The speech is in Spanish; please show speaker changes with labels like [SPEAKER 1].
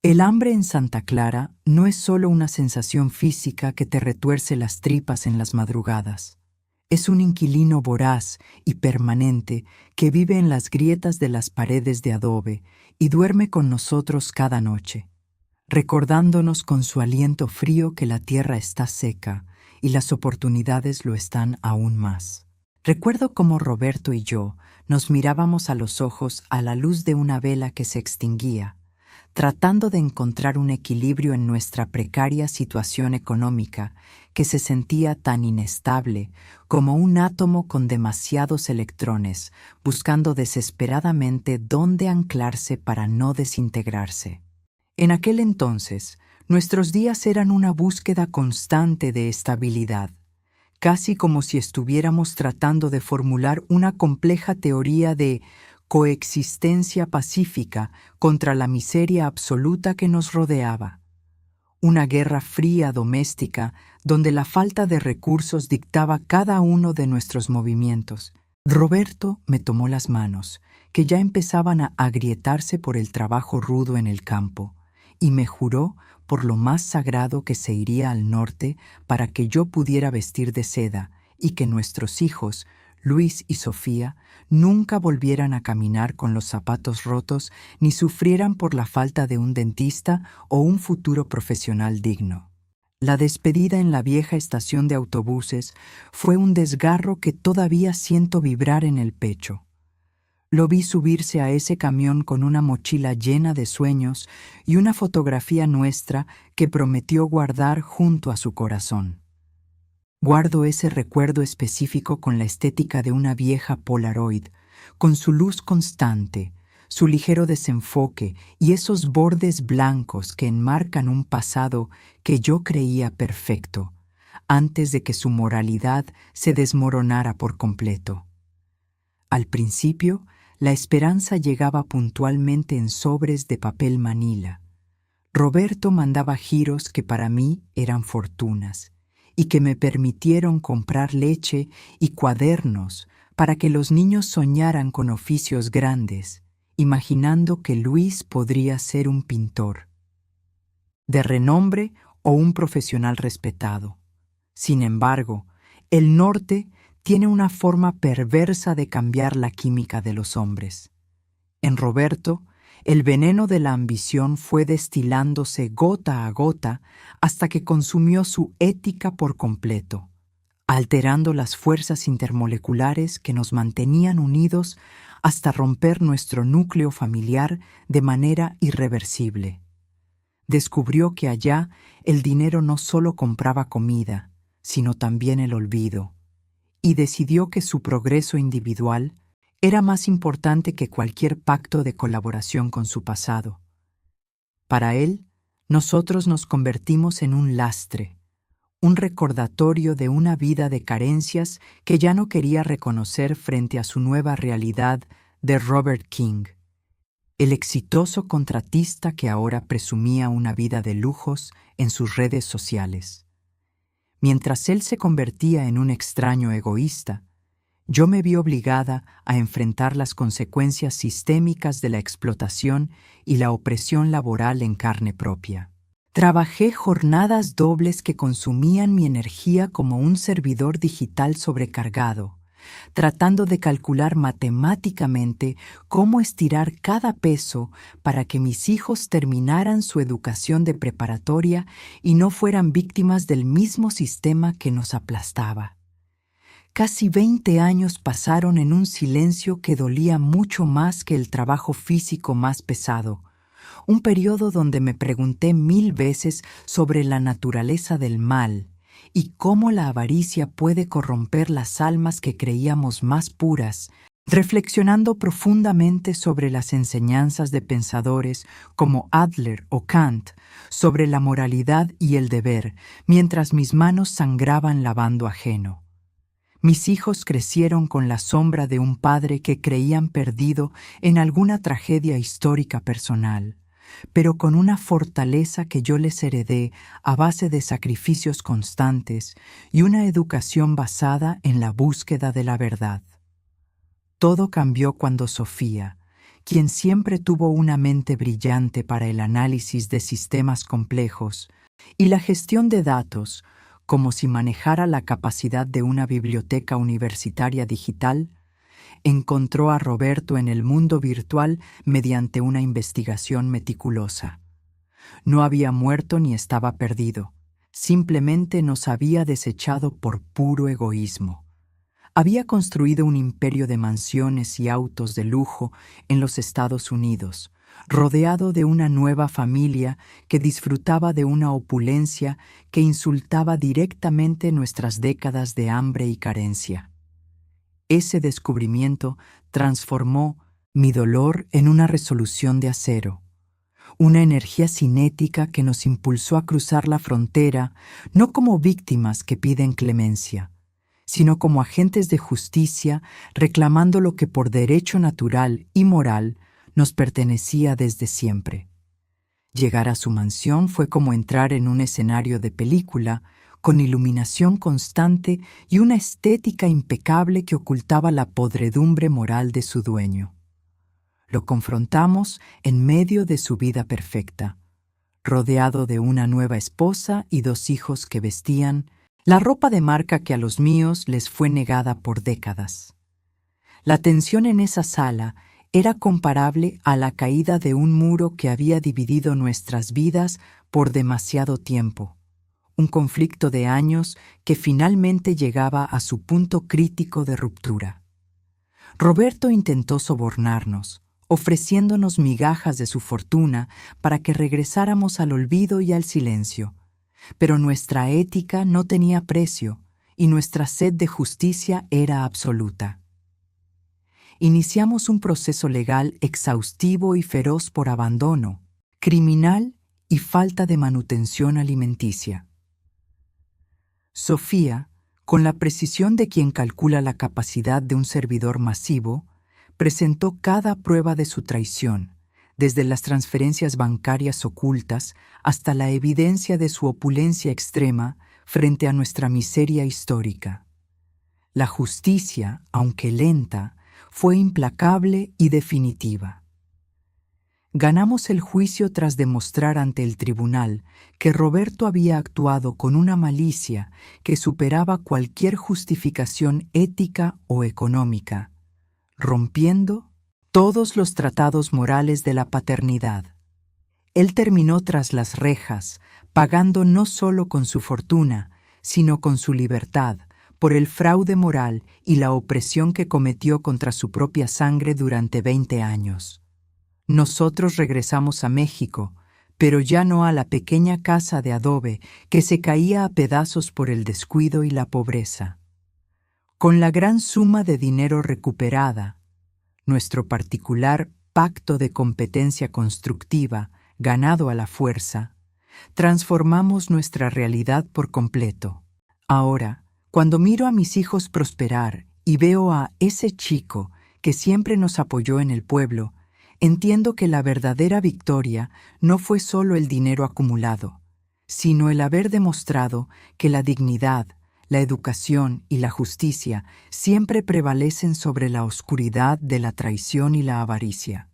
[SPEAKER 1] El hambre en Santa Clara no es solo una sensación física que te retuerce las tripas en las madrugadas. Es un inquilino voraz y permanente que vive en las grietas de las paredes de adobe y duerme con nosotros cada noche, recordándonos con su aliento frío que la tierra está seca y las oportunidades lo están aún más. Recuerdo cómo Roberto y yo nos mirábamos a los ojos a la luz de una vela que se extinguía, tratando de encontrar un equilibrio en nuestra precaria situación económica que se sentía tan inestable como un átomo con demasiados electrones, buscando desesperadamente dónde anclarse para no desintegrarse. En aquel entonces, nuestros días eran una búsqueda constante de estabilidad, casi como si estuviéramos tratando de formular una compleja teoría de coexistencia pacífica contra la miseria absoluta que nos rodeaba. Una guerra fría doméstica donde la falta de recursos dictaba cada uno de nuestros movimientos. Roberto me tomó las manos, que ya empezaban a agrietarse por el trabajo rudo en el campo, y me juró por lo más sagrado que se iría al norte para que yo pudiera vestir de seda y que nuestros hijos, Luis y Sofía, nunca volvieran a caminar con los zapatos rotos ni sufrieran por la falta de un dentista o un futuro profesional digno. La despedida en la vieja estación de autobuses fue un desgarro que todavía siento vibrar en el pecho. Lo vi subirse a ese camión con una mochila llena de sueños y una fotografía nuestra que prometió guardar junto a su corazón. Guardo ese recuerdo específico con la estética de una vieja Polaroid, con su luz constante, su ligero desenfoque y esos bordes blancos que enmarcan un pasado que yo creía perfecto, antes de que su moralidad se desmoronara por completo. Al principio, la esperanza llegaba puntualmente en sobres de papel manila. Roberto mandaba giros que para mí eran fortunas y que me permitieron comprar leche y cuadernos para que los niños soñaran con oficios grandes, imaginando que Luis podría ser un pintor de renombre o un profesional respetado. Sin embargo, el norte tiene una forma perversa de cambiar la química de los hombres. En Roberto, el veneno de la ambición fue destilándose gota a gota hasta que consumió su ética por completo, alterando las fuerzas intermoleculares que nos mantenían unidos hasta romper nuestro núcleo familiar de manera irreversible. Descubrió que allá el dinero no solo compraba comida, sino también el olvido, y decidió que su progreso individual era más importante que cualquier pacto de colaboración con su pasado. Para él, nosotros nos convertimos en un lastre, un recordatorio de una vida de carencias que ya no quería reconocer frente a su nueva realidad de Robert King, el exitoso contratista que ahora presumía una vida de lujos en sus redes sociales. Mientras él se convertía en un extraño egoísta, yo me vi obligada a enfrentar las consecuencias sistémicas de la explotación y la opresión laboral en carne propia. Trabajé jornadas dobles que consumían mi energía como un servidor digital sobrecargado, tratando de calcular matemáticamente cómo estirar cada peso para que mis hijos terminaran su educación de preparatoria y no fueran víctimas del mismo sistema que nos aplastaba. Casi 20 años pasaron en un silencio que dolía mucho más que el trabajo físico más pesado, un periodo donde me pregunté 1000 veces sobre la naturaleza del mal y cómo la avaricia puede corromper las almas que creíamos más puras, reflexionando profundamente sobre las enseñanzas de pensadores como Adler o Kant sobre la moralidad y el deber, mientras mis manos sangraban lavando ajeno. Mis hijos crecieron con la sombra de un padre que creían perdido en alguna tragedia histórica personal, pero con una fortaleza que yo les heredé a base de sacrificios constantes y una educación basada en la búsqueda de la verdad. Todo cambió cuando Sofía, quien siempre tuvo una mente brillante para el análisis de sistemas complejos y la gestión de datos, como si manejara la capacidad de una biblioteca universitaria digital, encontró a Roberto en el mundo virtual mediante una investigación meticulosa. No había muerto ni estaba perdido, simplemente nos había desechado por puro egoísmo. Había construido un imperio de mansiones y autos de lujo en los Estados Unidos, rodeado de una nueva familia que disfrutaba de una opulencia que insultaba directamente nuestras décadas de hambre y carencia. Ese descubrimiento transformó mi dolor en una resolución de acero, una energía cinética que nos impulsó a cruzar la frontera no como víctimas que piden clemencia, sino como agentes de justicia reclamando lo que por derecho natural y moral nos pertenecía desde siempre. Llegar a su mansión fue como entrar en un escenario de película con iluminación constante y una estética impecable que ocultaba la podredumbre moral de su dueño. Lo confrontamos en medio de su vida perfecta, rodeado de una nueva esposa y 2 hijos que vestían la ropa de marca que a los míos les fue negada por décadas. La tensión en esa sala era comparable a la caída de un muro que había dividido nuestras vidas por demasiado tiempo, un conflicto de años que finalmente llegaba a su punto crítico de ruptura. Roberto intentó sobornarnos, ofreciéndonos migajas de su fortuna para que regresáramos al olvido y al silencio, pero nuestra ética no tenía precio y nuestra sed de justicia era absoluta. Iniciamos un proceso legal exhaustivo y feroz por abandono, criminal y falta de manutención alimenticia. Sofía, con la precisión de quien calcula la capacidad de un servidor masivo, presentó cada prueba de su traición, desde las transferencias bancarias ocultas hasta la evidencia de su opulencia extrema frente a nuestra miseria histórica. La justicia, aunque lenta, fue implacable y definitiva. Ganamos el juicio tras demostrar ante el tribunal que Roberto había actuado con una malicia que superaba cualquier justificación ética o económica, rompiendo todos los tratados morales de la paternidad. Él terminó tras las rejas, pagando no solo con su fortuna, sino con su libertad, por el fraude moral y la opresión que cometió contra su propia sangre durante 20 años. Nosotros regresamos a México, pero ya no a la pequeña casa de adobe que se caía a pedazos por el descuido y la pobreza. Con la gran suma de dinero recuperada, nuestro particular pacto de competencia constructiva, ganado a la fuerza, transformamos nuestra realidad por completo. Ahora, cuando miro a mis hijos prosperar y veo a ese chico que siempre nos apoyó en el pueblo, entiendo que la verdadera victoria no fue solo el dinero acumulado, sino el haber demostrado que la dignidad, la educación y la justicia siempre prevalecen sobre la oscuridad de la traición y la avaricia.